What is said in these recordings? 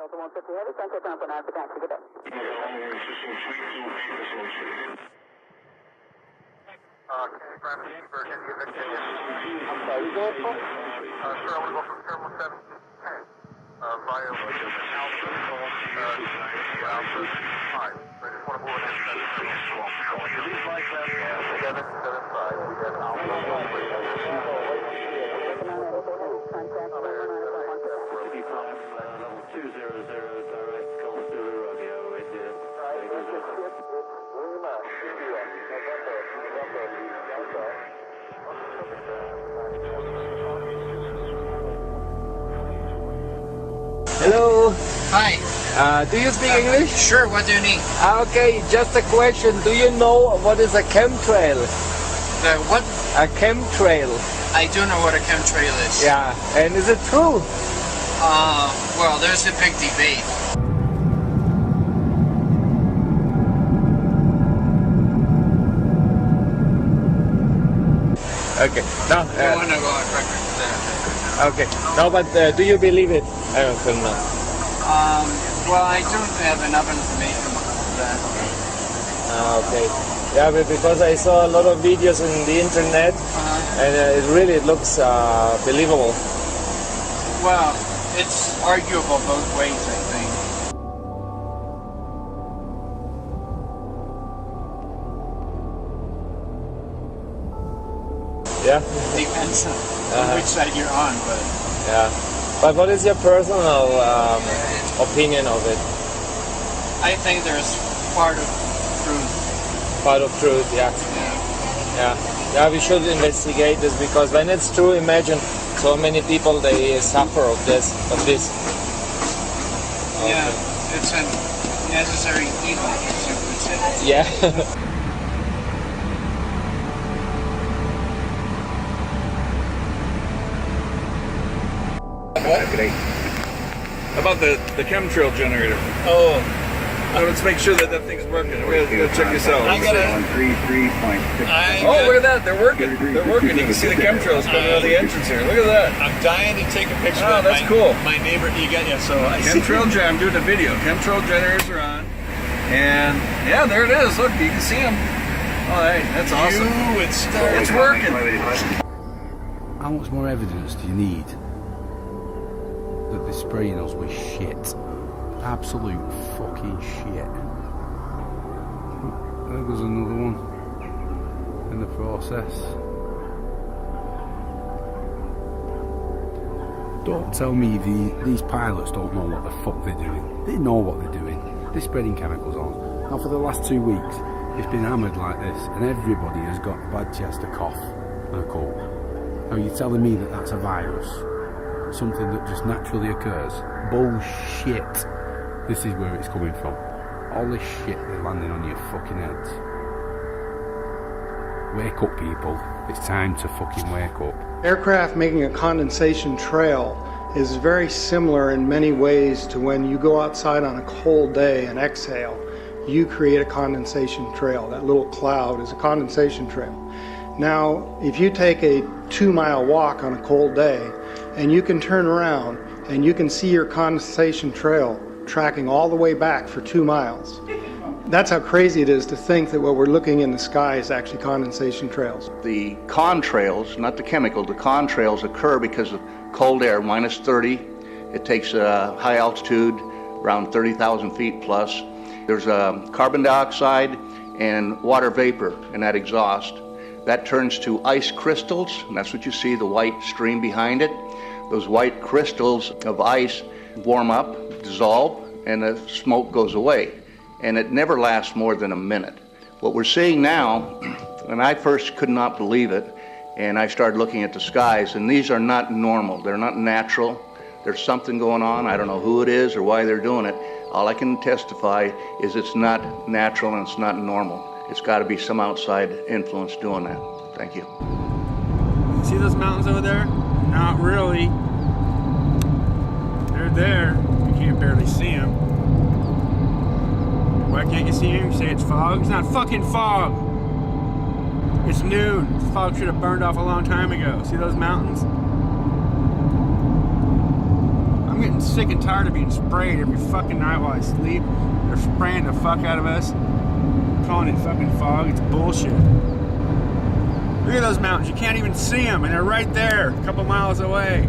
Delta 150 heavy, sunset down for 9 for taxi. Good day. I'm sorry, you good, folks? Sir, I want to go from Terminal 7 via Alpha 5. I just want to move ahead to that. Release like that, 775. We have Alpha 200 direct call to Romeo India. Hello. Hi. Do you speak English? Sure, what do you need? Okay, just a question. Do you know what is a chemtrail? The what? A chemtrail. I do know what a chemtrail is. Yeah, and is it true? Well, there's a big debate. Okay. No. I don't want to go on record for that. Okay. No, but do you believe it? I don't know. Well, I don't have enough information for that. Okay. Yeah, but because I saw a lot of videos on the internet, and it really looks believable. Well, it's arguable both ways, I think. Yeah. Depends on which side you're on, but yeah. But what is your personal opinion of it? I think there's part of truth. Part of truth, yeah. Yeah, we should investigate this, because when it's true, imagine so many people they suffer of this. Yeah, it's a necessary evil, as you would say. Yeah. About the chemtrail generator. Oh. Let's make sure that thing's working. We're gonna go check this out. I gotta... Oh, look at that! They're working. They're working. You can see the chemtrails coming out of the entrance here. Look at that. I'm dying to take a picture. Oh, that's cool. My neighbor, you got so I Chemtrail I'm doing a video. Chemtrail generators are on, and yeah, there it is. Look, you can see them. Oh, hey, that's awesome. It's working. How much more evidence do you need that they're spraying us with shit? Absolute fucking shit. There goes another one in the process. Don't tell me these pilots don't know what the fuck they're doing. They know what they're doing. They're spreading chemicals on. Now for the last 2 weeks, it's been hammered like this, and everybody has got a bad chest, a cough, and a cold. Now you're telling me that that's a virus? Something that just naturally occurs? Bullshit. This is where it's coming from. All this shit is landing on your fucking heads. Wake up, people. It's time to fucking wake up. Aircraft making a condensation trail is very similar in many ways to when you go outside on a cold day and exhale. You create a condensation trail. That little cloud is a condensation trail. Now, if you take a 2-mile walk on a cold day and you can turn around and you can see your condensation trail tracking all the way back for 2 miles. That's how crazy it is to think that what we're looking in the sky is actually condensation trails. The contrails, not the chemical, the contrails occur because of cold air, minus 30. It takes high altitude, around 30,000 feet plus. There's carbon dioxide and water vapor in that exhaust. That turns to ice crystals, and that's what you see, the white stream behind it. Those white crystals of ice warm up, dissolve, and the smoke goes away. And it never lasts more than a minute. What we're seeing now, and I first could not believe it, and I started looking at the skies, and these are not normal. They're not natural. There's something going on. I don't know who it is or why they're doing it. All I can testify is it's not natural and it's not normal. It's got to be some outside influence doing that. Thank you. See those mountains over there? Not really. They're there. You can't barely see them. Why can't you see them? You say it's fog? It's not fucking fog. It's noon. The fog should have burned off a long time ago. See those mountains? I'm getting I'm sick and tired of being sprayed every fucking night while I sleep. They're spraying the fuck out of us, calling it fucking fog. It's bullshit. Look at those mountains. You can't even see them, and they're right there, a couple miles away.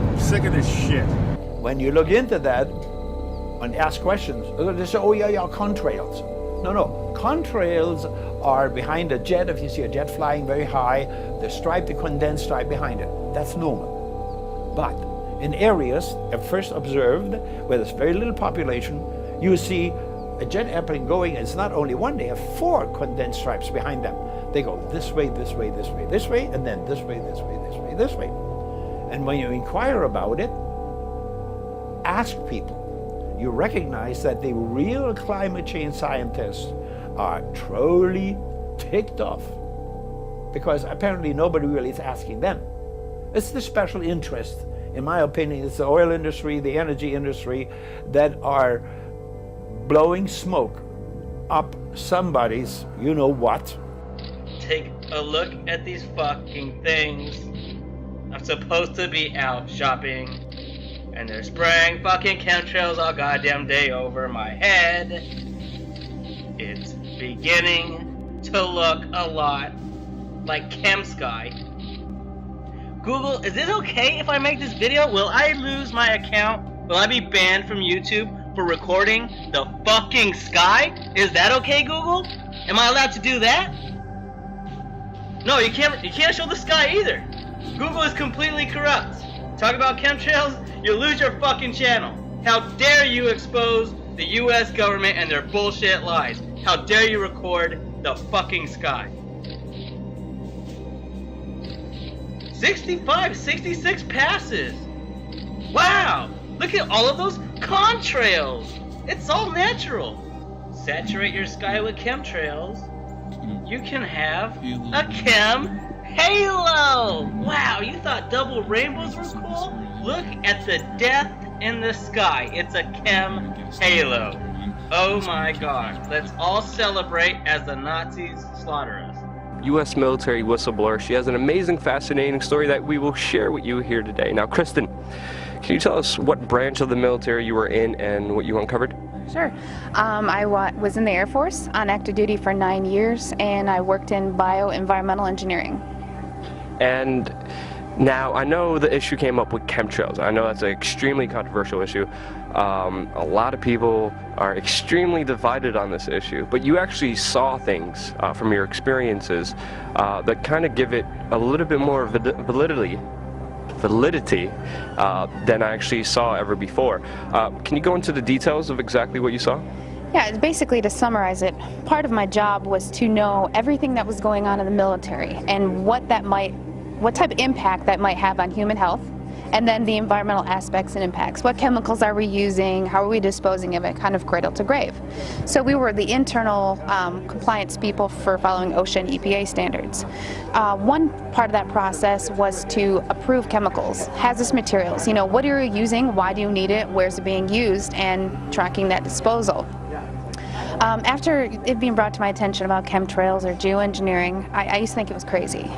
I'm sick of this shit. When you look into that and ask questions, they say, oh yeah, contrails. No, contrails are behind a jet. If you see a jet flying very high, the stripe, the condensed stripe behind it, that's normal. But in areas at first observed where there's very little population, you see a jet airplane going, it's not only one, they have 4 condensed stripes behind them. They go this way, this way, this way, this way, and then this way, this way, this way, this way. And when you inquire about it, ask people, you recognize that the real climate change scientists are truly ticked off because apparently nobody really is asking them. It's the special interest, in my opinion, it's the oil industry, the energy industry that are blowing smoke up somebody's you know what. Take a look at these fucking things. I'm supposed to be out shopping and they're spraying fucking chemtrails all goddamn day over my head. It's beginning to look a lot like ChemSky. Google, is it okay if I make this video? Will I lose my account? Will I be banned from YouTube for recording the fucking sky? Is that okay, Google? Am I allowed to do that? No, you can't show the sky either. Google is completely corrupt. Talk about chemtrails, you lose your fucking channel. How dare you expose the US government and their bullshit lies? How dare you record the fucking sky? 65, 66 passes. Wow, look at all of those contrails. It's all natural. Saturate your sky with chemtrails. You can have a chem halo. Wow, you thought double rainbows were cool? Look at the death in the sky. It's a chem halo. Oh my gosh. Let's all celebrate as the Nazis slaughter us. U.S. military whistleblower. She has an amazing, fascinating story that we will share with you here today. Now, Kristen, can you tell us what branch of the military you were in and what you uncovered? Sure. I was in the Air Force on active duty for 9 years, and I worked in bioenvironmental engineering. And now, I know the issue came up with chemtrails. I know that's an extremely controversial issue. A lot of people are extremely divided on this issue, but you actually saw things from your experiences that kind of give it a little bit more validity than I actually saw ever before. Can you go into the details of exactly what you saw? Yeah, basically to summarize it, part of my job was to know everything that was going on in the military and what type of impact that might have on human health, and then the environmental aspects and impacts. What chemicals are we using? How are we disposing of it? Kind of cradle to grave. So we were the internal compliance people for following OSHA and EPA standards. One part of that process was to approve chemicals, hazardous materials. You know, what are you using? Why do you need it? Where's it being used? And tracking that disposal. After it being brought to my attention about chemtrails or geoengineering, I used to think it was crazy.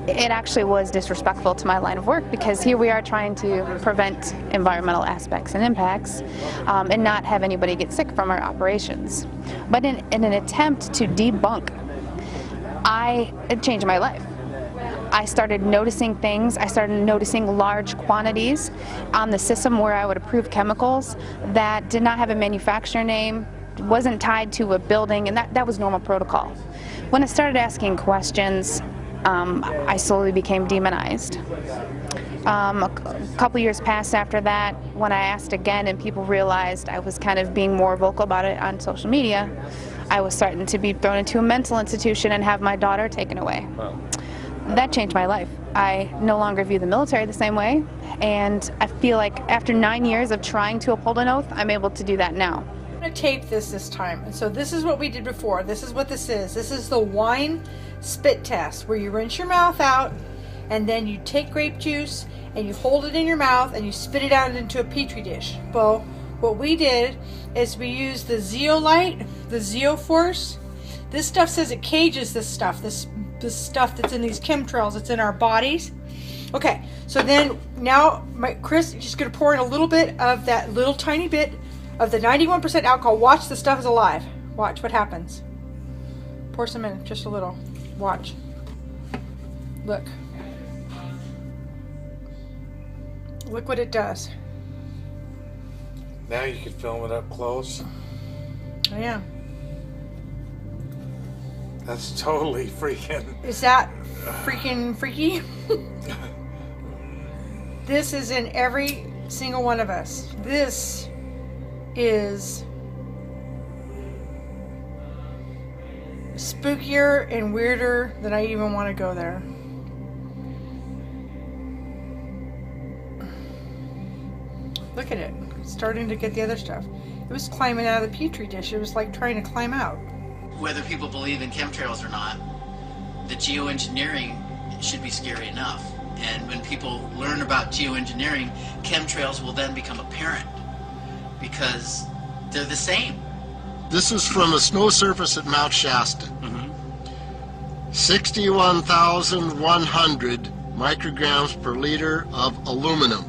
It actually was disrespectful to my line of work because here we are trying to prevent environmental aspects and impacts and not have anybody get sick from our operations. But in an attempt to debunk, it changed my life. I started noticing things. I started noticing large quantities on the system where I would approve chemicals that did not have a manufacturer name, wasn't tied to a building, and that was normal protocol. When I started asking questions, I slowly became demonized. A couple years passed after that when I asked again and people realized I was kind of being more vocal about it on social media. I was starting to be thrown into a mental institution and have my daughter taken away. Wow. That changed my life. I no longer view the military the same way, and I feel like after 9 years of trying to uphold an oath, I'm able to do that now. I'm going to tape this time. And so this is what we did before. This is what this is. This is the wine spit test where you rinse your mouth out and then you take grape juice and you hold it in your mouth and you spit it out into a petri dish. Well, what we did is we used the zeolite, the zeoforce. This stuff says it cages this stuff, this stuff that's in these chemtrails, it's in our bodies. Okay, so then now, Chris, just going to pour in a little bit of that little tiny bit of the 91% alcohol. Watch, the stuff is alive. Watch what happens. Pour some in, just a little. Watch. Look. Look what it does. Now you can film it up close. I am. That's totally freaking... Is that freaking freaky? This is in every single one of us. This is spookier and weirder than I even want to go there. Look at it. It's starting to get the other stuff. It was climbing out of the petri dish. It was like trying to climb out. Whether people believe in chemtrails or not, the geoengineering should be scary enough. And when people learn about geoengineering, chemtrails will then become apparent because they're the same. This is from a snow surface at Mount Shasta. 61,100 micrograms per liter of aluminum.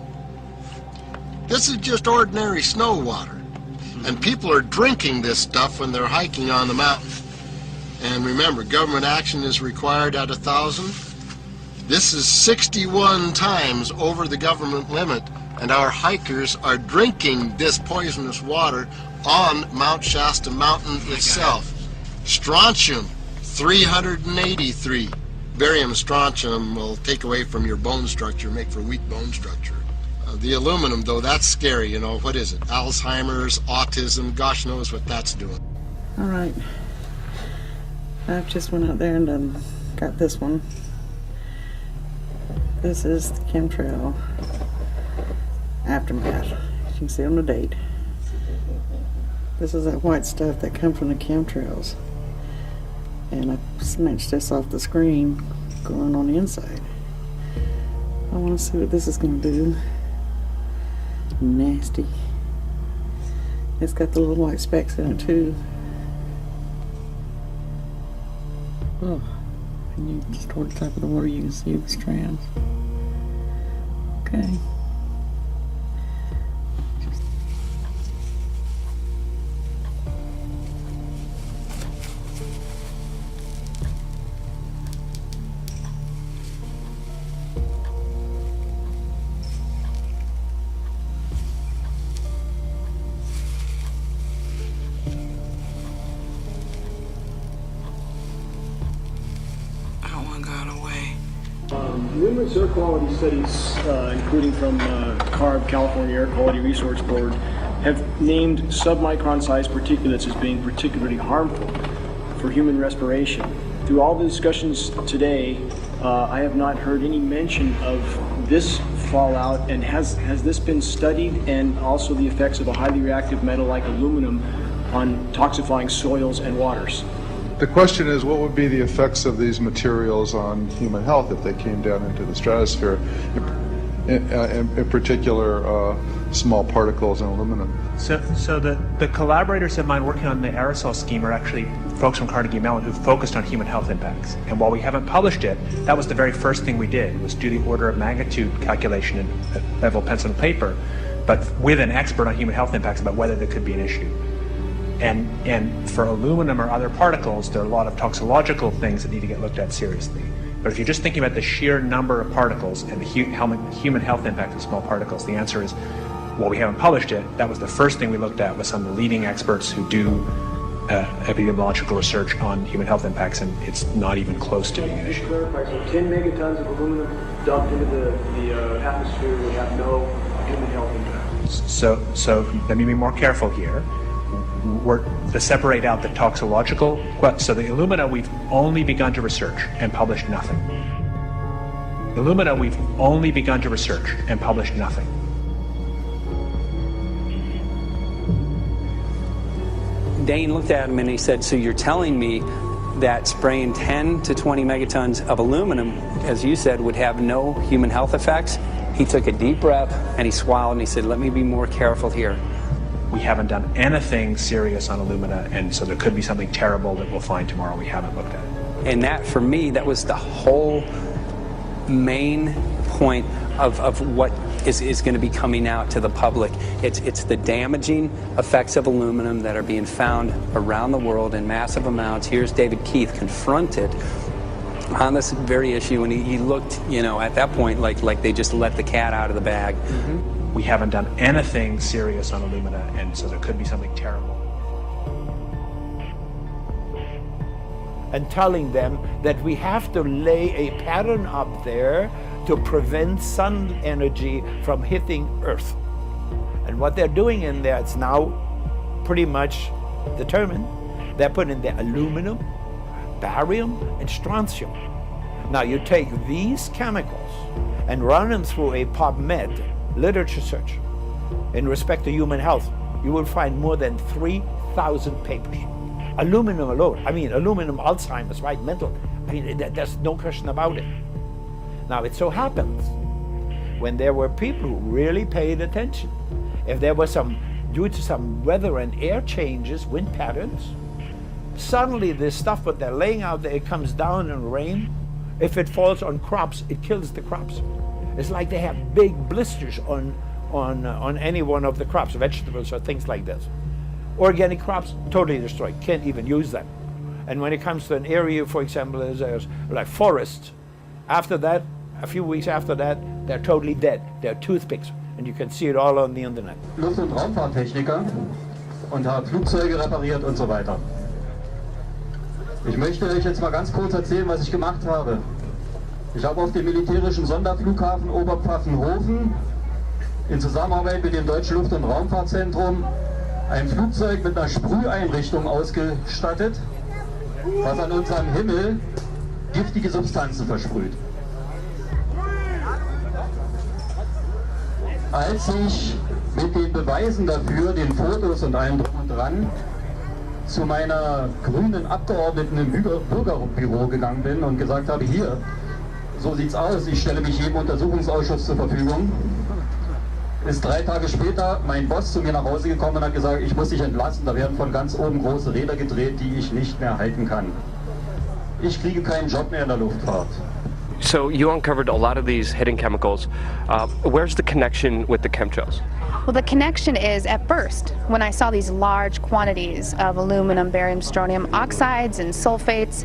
This is just ordinary snow water. And people are drinking this stuff when they're hiking on the mountain. And remember, government action is required at 1,000. This is 61 times over the government limit, and our hikers are drinking this poisonous water on Mount Shasta Mountain itself. Strontium, 383. Barium strontium will take away from your bone structure, make for weak bone structure. The aluminum, though, that's scary, you know. What is it? Alzheimer's, autism, gosh knows what that's doing. All right. I've just went out there and got this one. This is the chemtrail aftermath. You can see on the date. This is that white stuff that comes from the chemtrails. And I snatched this off the screen going on the inside. I want to see what this is going to do. Nasty. It's got the little white specks in it too. Oh, and you just toward the top of the water you can see the strands. Okay. Numerous air quality studies, including from CARB, California Air Quality Resource Board, have named submicron-sized particulates as being particularly harmful for human respiration. Through all the discussions today, I have not heard any mention of this fallout, and has this been studied, and also the effects of a highly reactive metal like aluminum on toxifying soils and waters? The question is, what would be the effects of these materials on human health if they came down into the stratosphere, in particular small particles and aluminum? So the collaborators of mine working on the aerosol scheme are actually folks from Carnegie Mellon who focused on human health impacts. And while we haven't published it, that was the very first thing we did, was do the order of magnitude calculation in level pencil and paper, but with an expert on human health impacts about whether there could be an issue. And for aluminum or other particles, there are a lot of toxicological things that need to get looked at seriously. But if you're just thinking about the sheer number of particles and the human health impact of small particles, the answer is, well, we haven't published it. That was the first thing we looked at with some of the leading experts who do epidemiological research on human health impacts, and it's not even close to being an issue. To clarify, so 10 megatons of aluminum dumped into the atmosphere would have no human health impact. So let me be more careful here. We're to separate out the toxicological. So the alumina, we've only begun to research and published nothing. Alumina, we've only begun to research and published nothing. Dane looked at him and he said, so you're telling me that spraying 10 to 20 megatons of aluminum, as you said, would have no human health effects? He took a deep breath and he swallowed and he said, let me be more careful here. We haven't done anything serious on alumina, and so there could be something terrible that we'll find tomorrow we haven't looked at. And that, for me, that was the whole main point of what is going to be coming out to the public. It's the damaging effects of aluminum that are being found around the world in massive amounts. Here's David Keith confronted on this very issue, and he looked, you know, at that point like they just let the cat out of the bag. Mm-hmm. We haven't done anything serious on alumina, and so there could be something terrible. And telling them that we have to lay a pattern up there to prevent sun energy from hitting Earth. And what they're doing in there, it's now pretty much determined. They're putting the aluminum, barium, and strontium. Now you take these chemicals and run them through a PubMed literature search in respect to human health. You will find more than 3,000 papers. Aluminum alone, I mean aluminum, Alzheimer's, right, mental, I mean there's no question about it. Now it so happens, when there were people who really paid attention, if there was due to some weather and air changes, wind patterns, suddenly this stuff what they're laying out there, it comes down in rain. If it falls on crops, it kills the crops. It's like they have big blisters on any one of the crops, vegetables or things like this. Organic crops, totally destroyed, can't even use them. And when it comes to an area, for example, as like forests, after that, a few weeks after that, they're totally dead. They're toothpicks, and you can see it all on the internet. Luft- und Raumfahrttechniker und habe Flugzeuge repariert und so weiter. Ich möchte euch jetzt mal ganz kurz erzählen, was ich gemacht habe. Ich habe auf dem militärischen Sonderflughafen Oberpfaffenhofen in Zusammenarbeit mit dem Deutschen Luft- und Raumfahrtzentrum ein Flugzeug mit einer Sprüheinrichtung ausgestattet, was an unserem Himmel giftige Substanzen versprüht. Als ich mit den Beweisen dafür, den Fotos und allem drum und dran, zu meiner grünen Abgeordneten im Bürgerbüro gegangen bin und gesagt habe, hier, so sieht's aus, ich stelle mich jedem Untersuchungsausschuss zur Verfügung, ist 3 Tage später mein Boss zu mir nach Hause gekommen und hat gesagt, ich muss dich entlassen, da werden von ganz oben große Räder gedreht, die ich nicht mehr halten kann. Ich kriege keinen Job mehr in der Luftfahrt. So you uncovered a lot of these hidden chemicals. Where's the connection with the chemtrails? Well, the connection is, at first, when I saw these large quantities of aluminum, barium, strontium oxides and sulfates,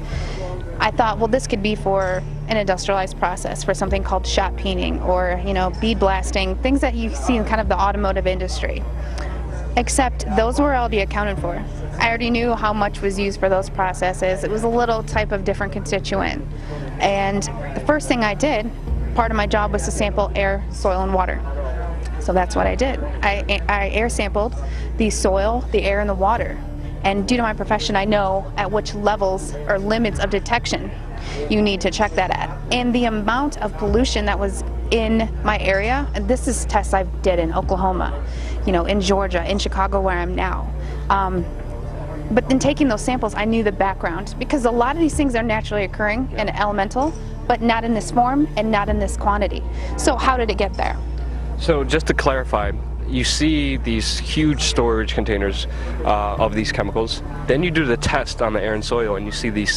I thought, well, this could be for an industrialized process, for something called shot peening or, you know, bead blasting, things that you see in kind of the automotive industry. Except those were already accounted for. I already knew how much was used for those processes. It was a little type of different constituent. And the first thing I did, part of my job was to sample air, soil, and water. So that's what I did. I air sampled the soil, the air, and the water. And due to my profession, I know at which levels or limits of detection you need to check that at. And the amount of pollution that was in my area, and this is tests I did in Oklahoma, you know, in Georgia, in Chicago where I'm now. But in taking those samples, I knew the background, because a lot of these things are naturally occurring and elemental, but not in this form and not in this quantity. So how did it get there? So just to clarify, you see these huge storage containers of these chemicals, then you do the test on the air and soil and you see these